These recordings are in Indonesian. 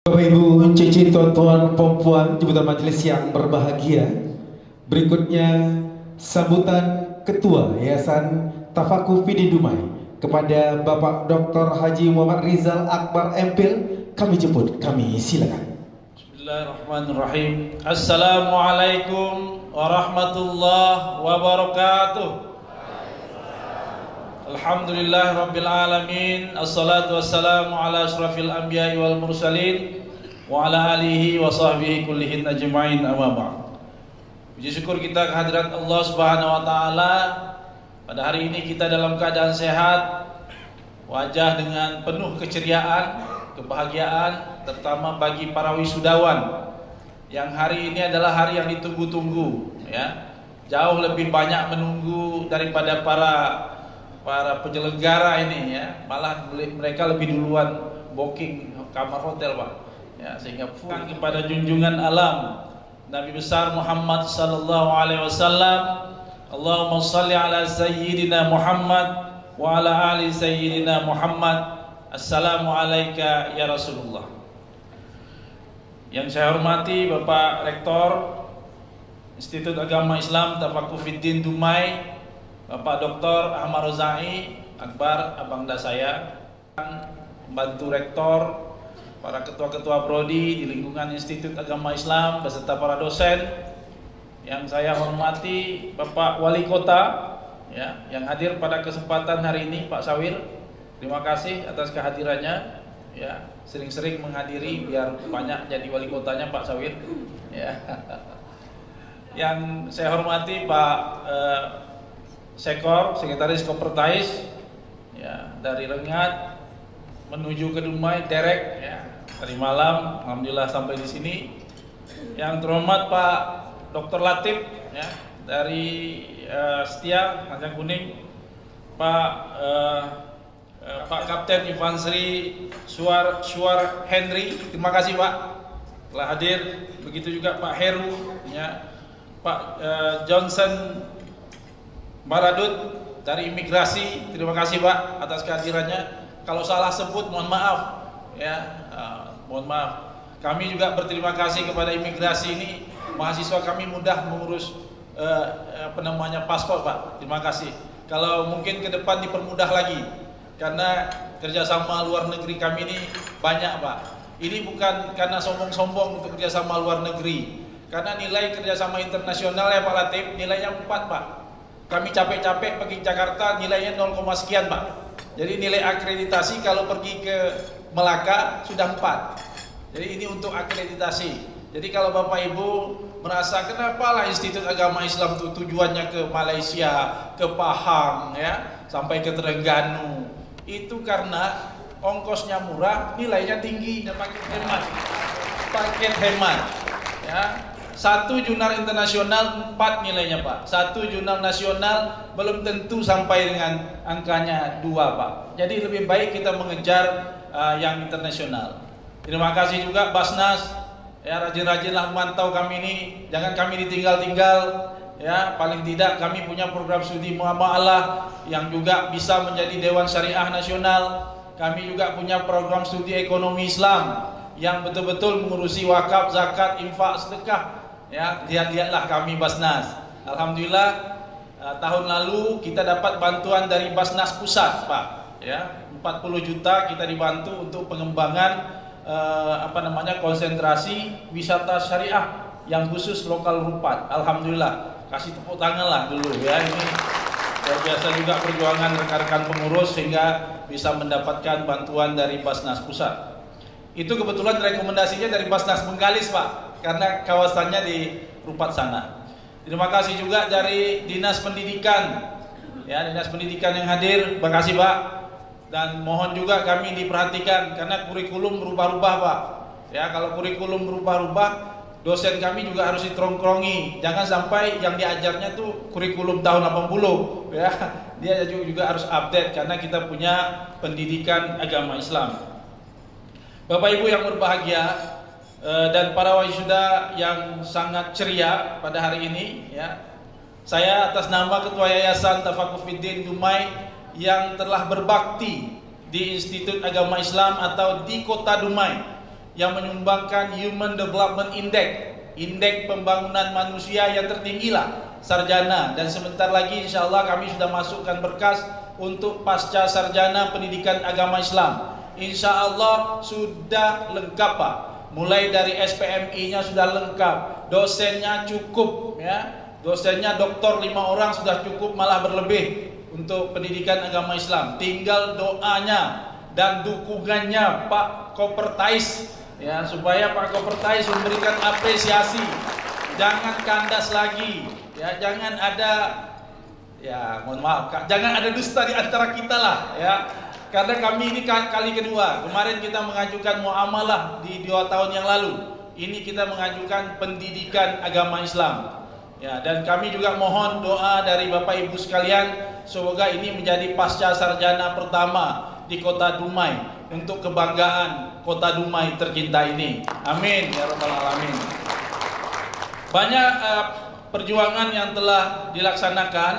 Bapak Ibu, cici, tuan-tuan, perempuan, jemputan majelis yang berbahagia. Berikutnya sambutan Ketua Yayasan Tafakuh Fidi Dumai kepada Bapak Dr. Haji Muhammad Rizal Akbar MPhil. Kami jemput, kami silakan. Bismillahirrahmanirrahim. Assalamualaikum warahmatullahi wabarakatuh. Alhamdulillah Rabbil Alamin. Assalatu wassalamu ala ashrafil anbiya'i wal mursalin wa ala alihi wa sahbihi kullihin ajma'in, amma ba'd. Puji syukur kita kehadirat Allah Subhanahu wa taala. Pada hari ini kita dalam keadaan sehat, wajah dengan penuh keceriaan, kebahagiaan, terutama bagi para wisudawan yang hari ini adalah hari yang ditunggu-tunggu, ya. Jauh lebih banyak menunggu daripada para penyelenggara ini, ya. Malah mereka lebih duluan booking kamar hotel, Pak, ya, sehingga pulang kepada junjungan alam Nabi besar Muhammad sallallahu alaihi wasallam. Allahumma shalli ala sayyidina Muhammad wa ala ali sayyidina Muhammad. Assalamu alayka ya Rasulullah. Yang saya hormati Bapak Rektor Institut Agama Islam Tafakuh Fidi Dumai, Bapak Dr. Ahmad Rozai Akbar, abangda saya, membantu rektor, para ketua-ketua prodi di lingkungan Institut Agama Islam beserta para dosen. Yang saya hormati Bapak Wali Kota, ya, yang hadir pada kesempatan hari ini, Pak Sawir. Terima kasih atas kehadirannya, ya. Sering-sering menghadiri biar banyak jadi wali kotanya Pak Sawir, ya. Yang saya hormati Pak Sekor, Sekretaris Kopertais, ya, dari Rengat menuju ke Dumai, Derek, ya, dari malam, alhamdulillah sampai di sini. Yang terhormat Pak Dr. Latif, ya, dari Setia, Majang Kuning, Pak Kapten Infanteri Suar Henry, terima kasih Pak telah hadir. Begitu juga Pak Heru, ya, Pak Johnson Baradut dari Imigrasi, terima kasih Pak atas kehadirannya. Kalau salah sebut mohon maaf, ya, mohon maaf. Kami juga berterima kasih kepada Imigrasi ini, mahasiswa kami mudah mengurus paspor Pak. Terima kasih. Kalau mungkin ke depan dipermudah lagi, karena kerjasama luar negeri kami ini banyak Pak. Ini bukan karena sombong-sombong untuk kerjasama luar negeri, karena nilai kerjasama internasional, ya Pak Latif, nilainya 4 Pak. Kami capek-capek pergi Jakarta, nilainya 0, sekian Pak. Jadi nilai akreditasi kalau pergi ke Melaka sudah 4. Jadi ini untuk akreditasi. Jadi kalau Bapak Ibu merasa kenapa lah Institut Agama Islam itu tujuannya ke Malaysia, ke Pahang, ya, sampai ke Terengganu, itu karena ongkosnya murah, nilainya tinggi dan paket hemat, ya. 1 jurnal internasional 4 nilainya Pak. 1 jurnal nasional belum tentu sampai dengan angkanya 2 Pak. Jadi lebih baik kita mengejar yang internasional. Terima kasih juga Basnas, ya, rajin-rajinlah memantau kami ini, jangan kami ditinggal-tinggal, ya. Paling tidak kami punya program studi muamalah yang juga bisa menjadi Dewan Syariah Nasional. Kami juga punya program studi ekonomi Islam yang betul-betul mengurusi wakaf, zakat, infak, sedekah, ya. Lihat-lihatlah kami Basnas. Alhamdulillah tahun lalu kita dapat bantuan dari Basnas Pusat Pak, ya, 40 juta kita dibantu untuk pengembangan konsentrasi wisata syariah yang khusus lokal Rupat. Alhamdulillah, kasih tepuk tangan lah dulu, ya. Ini luar biasa juga perjuangan rekan-rekan pengurus sehingga bisa mendapatkan bantuan dari Basnas Pusat. Itu kebetulan rekomendasinya dari Basnas Bengkalis Pak, karena kawasannya di Rupat sana. Terima kasih juga dari Dinas Pendidikan, ya, Dinas Pendidikan yang hadir, terima kasih Pak. Dan mohon juga kami diperhatikan karena kurikulum berubah-ubah Pak, ya. Kalau kurikulum berubah-ubah, dosen kami juga harus ditrongkrongi. Jangan sampai yang diajarnya tuh kurikulum tahun 80, ya. Dia juga harus update karena kita punya pendidikan agama Islam. Bapak Ibu yang berbahagia, dan para wisuda yang sangat ceria pada hari ini, ya. Saya atas nama Ketua Yayasan Tafakuh Fidi Dumai yang telah berbakti di Institut Agama Islam atau di Kota Dumai, yang menyumbangkan Human Development Index, indeks pembangunan manusia yang tertinggi lah, sarjana. Dan sebentar lagi insya Allah kami sudah masukkan berkas untuk pasca sarjana pendidikan agama Islam. Insya Allah sudah lengkap Pak, mulai dari SPMI-nya sudah lengkap, dosennya cukup ya, dosennya doktor 5 orang sudah cukup, malah berlebih untuk pendidikan agama Islam. Tinggal doanya dan dukungannya Pak Kopertais ya, supaya Pak Kopertais memberikan apresiasi, jangan kandas lagi ya, jangan ada ya, mohon maaf, jangan ada dusta di antara kita lah ya, karena kami ini kali kedua. Kemarin kita mengajukan muamalah di 2 tahun yang lalu, ini kita mengajukan pendidikan agama Islam ya, dan kami juga mohon doa dari Bapak Ibu sekalian, semoga ini menjadi pasca sarjana pertama di Kota Dumai, untuk kebanggaan Kota Dumai tercinta ini. Amin ya rabbal alamin. Banyak perjuangan yang telah dilaksanakan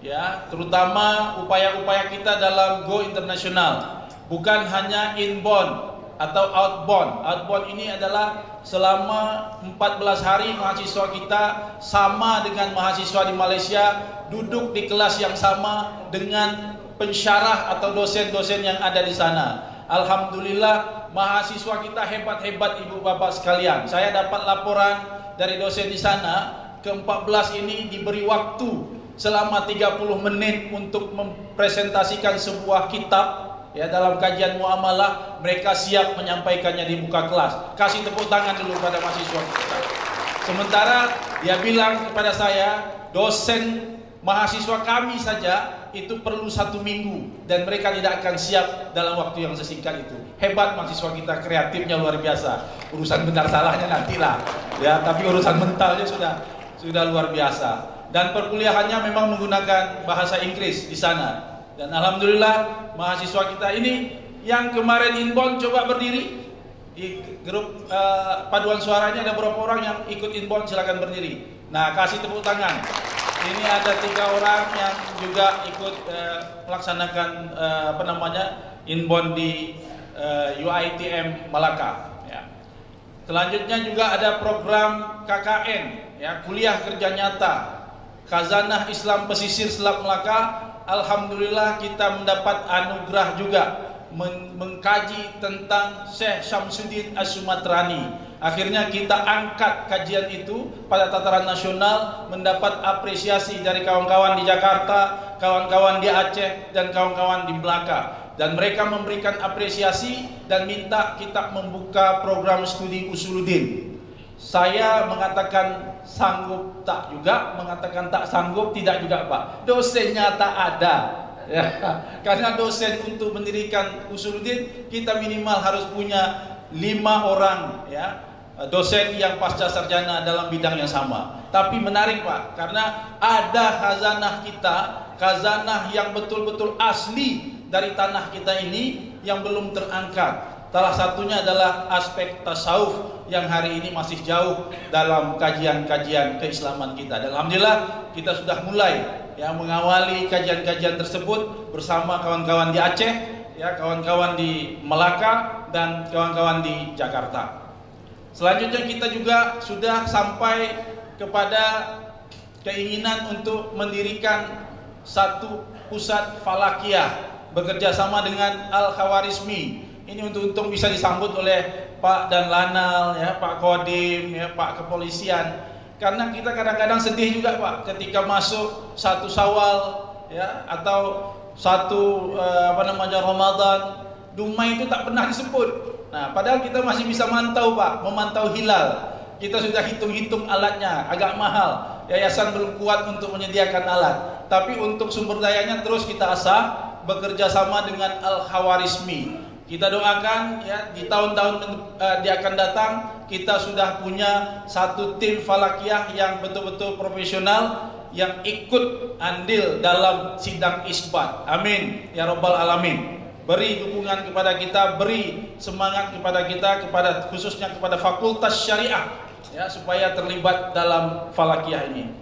ya, terutama upaya-upaya kita dalam Go Internasional, bukan hanya inbound atau outbound. Outbound ini adalah selama 14 hari mahasiswa kita sama dengan mahasiswa di Malaysia, duduk di kelas yang sama dengan pensyarah atau dosen-dosen yang ada di sana. Alhamdulillah mahasiswa kita hebat-hebat ibu bapak sekalian. Saya dapat laporan dari dosen di sana, ke-14 ini diberi waktu selama 30 menit untuk mempresentasikan sebuah kitab ya, dalam kajian muamalah. Mereka siap menyampaikannya di muka kelas. Kasih tepuk tangan dulu pada mahasiswa kita. Sementara dia bilang kepada saya, dosen mahasiswa kami saja itu perlu 1 minggu dan mereka tidak akan siap dalam waktu yang sesingkat itu. Hebat mahasiswa kita, kreatifnya luar biasa. Urusan benar salahnya nantilah ya, tapi urusan mentalnya sudah luar biasa. Dan perkuliahannya memang menggunakan bahasa Inggris di sana. Dan alhamdulillah mahasiswa kita ini yang kemarin inbound coba berdiri di grup paduan suaranya, ada beberapa orang yang ikut inbound, silakan berdiri. Nah, kasih tepuk tangan. Ini ada 3 orang yang juga ikut melaksanakan inbound di UiTM Malaka ya. Selanjutnya juga ada program KKN ya, kuliah kerja nyata Khazanah Islam Pesisir Selat Melaka. Alhamdulillah kita mendapat anugerah juga mengkaji tentang Syekh Syamsuddin As-Sumatrani. Akhirnya kita angkat kajian itu pada tataran nasional, mendapat apresiasi dari kawan-kawan di Jakarta, kawan-kawan di Aceh, dan kawan-kawan di Melaka. Dan mereka memberikan apresiasi dan minta kita membuka program studi Usuluddin. Saya mengatakan sanggup tak juga, mengatakan tak sanggup tidak juga Pak. Dosennya tak ada. Ya, karena dosen untuk mendirikan Usuluddin kita minimal harus punya 5 orang ya, dosen yang pasca sarjana dalam bidang yang sama. Tapi menarik Pak, karena ada khazanah kita, khazanah yang betul-betul asli dari tanah kita ini yang belum terangkat. Salah satunya adalah aspek tasawuf yang hari ini masih jauh dalam kajian-kajian keislaman kita. Dan alhamdulillah kita sudah mulai ya mengawali kajian-kajian tersebut bersama kawan-kawan di Aceh, ya kawan-kawan di Melaka dan kawan-kawan di Jakarta. Selanjutnya kita juga sudah sampai kepada keinginan untuk mendirikan satu pusat falakiyah bekerja sama dengan Al-Khawarizmi. Ini untuk bisa disambut oleh Pak dan Lanal, ya, Pak Kodim, ya, Pak Kepolisian. Karena kita kadang-kadang sedih juga Pak, ketika masuk 1 Syawal, ya, atau 1 Ramadan, Dumai itu tak pernah disebut. Nah, padahal kita masih bisa mantau Pak, memantau hilal. Kita sudah hitung-hitung alatnya, agak mahal. Yayasan belum kuat untuk menyediakan alat. Tapi untuk sumber dayanya terus kita asah, bekerja sama dengan Al-Khawarizmi. Kita doakan ya di tahun-tahun dia akan datang kita sudah punya satu tim falakiyah yang betul-betul profesional yang ikut andil dalam sidang isbat. Amin ya rabbal alamin. Beri dukungan kepada kita, beri semangat kepada kita, kepada khususnya kepada Fakultas Syariah ya supaya terlibat dalam falakiyah ini.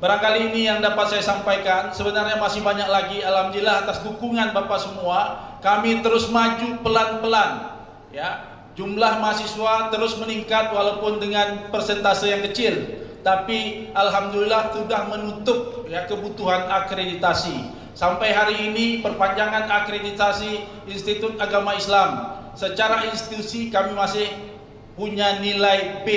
Barangkali ini yang dapat saya sampaikan. Sebenarnya masih banyak lagi. Alhamdulillah atas dukungan Bapak semua, kami terus maju pelan-pelan ya Jumlah mahasiswa terus meningkat walaupun dengan persentase yang kecil, tapi alhamdulillah sudah menutup ya kebutuhan akreditasi. Sampai hari ini perpanjangan akreditasi Institut Agama Islam secara institusi kami masih punya nilai B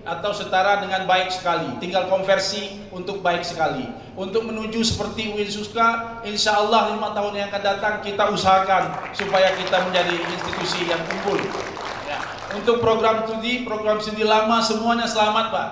atau setara dengan baik sekali, tinggal konversi untuk baik sekali. Untuk menuju seperti UIN Suska, insya Allah 5 tahun yang akan datang kita usahakan supaya kita menjadi institusi yang unggul ya. Untuk program studi lama semuanya selamat Pak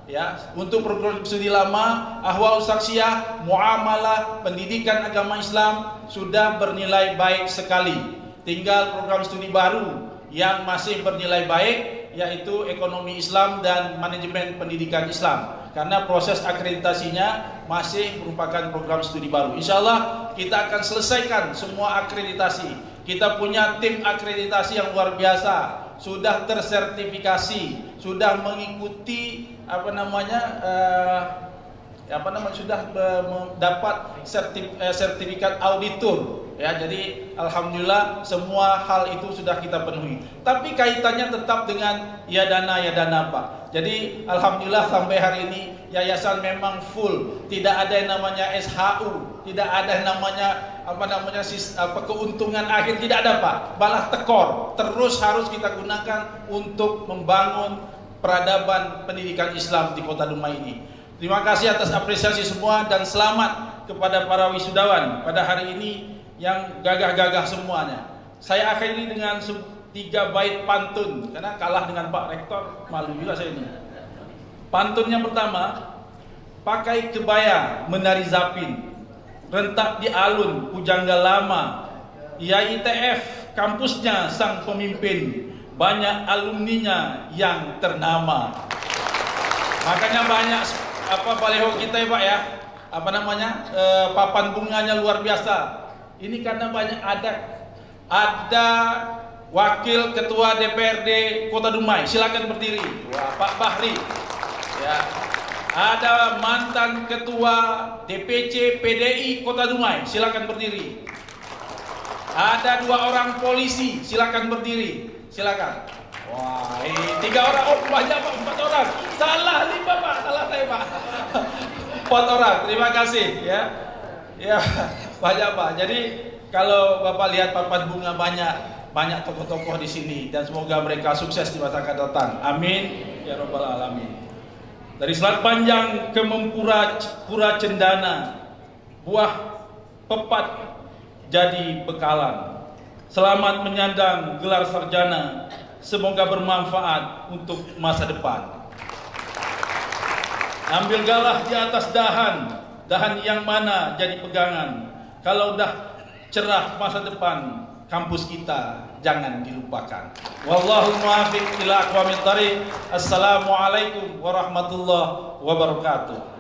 ya. Untuk program studi lama Ahwal Saksiyah, Muamalah, Pendidikan Agama Islam sudah bernilai baik sekali. Tinggal program studi baru yang masih bernilai baik, yaitu Ekonomi Islam dan Manajemen Pendidikan Islam, karena proses akreditasinya masih merupakan program studi baru. Insya Allah kita akan selesaikan semua akreditasi. Kita punya tim akreditasi yang luar biasa, sudah tersertifikasi, sudah mengikuti sudah mendapat sertifikat auditor ya. Jadi alhamdulillah semua hal itu sudah kita penuhi. Tapi kaitannya tetap dengan ya dana Pak. Jadi alhamdulillah sampai hari ini yayasan memang full, tidak ada yang namanya SHU, tidak ada yang namanya keuntungan akhir, tidak ada Pak. Balah tekor terus harus kita gunakan untuk membangun peradaban pendidikan Islam di Kota Dumai ini. Terima kasih atas apresiasi semua dan selamat kepada para wisudawan pada hari ini yang gagah-gagah semuanya. Saya akhiri dengan 3 bait pantun karena kalah dengan Pak Rektor, malu juga saya ini. Pantun yang pertama, pakai kebaya menari zapin, rentak di alun pujangga lama, IAITF kampusnya sang pemimpin, banyak alumninya yang ternama. Makanya banyak baleho kita ya Pak ya, papan bunganya luar biasa. Ini karena banyak ada wakil ketua DPRD Kota Dumai, silakan berdiri. Wah, Pak Bahri. Ya. Ada mantan ketua DPC PDI Kota Dumai, silakan berdiri. Ada 2 orang polisi, silakan berdiri. Silakan. Wah, ini 3 orang. Oh, banyak Pak, 4 orang. Salah 5 Pak, salah saya Pak. 4 orang. Terima kasih ya. Ya, banyak Pak. Jadi kalau Bapak lihat papan bunga banyak tokoh-tokoh di sini dan semoga mereka sukses di masa akan datang. Amin ya rabbal alamin. Dari Selat Panjang ke Mempura Pura Cendana, buah pepat jadi bekalan. Selamat menyandang gelar sarjana. Semoga bermanfaat untuk masa depan. Ambil galah di atas dahan yang mana jadi pegangan. Kalau udah cerah masa depan, kampus kita jangan dilupakan. Wallahu muwaffiq ila aqwamit thariq. Assalamualaikum warahmatullahi wabarakatuh.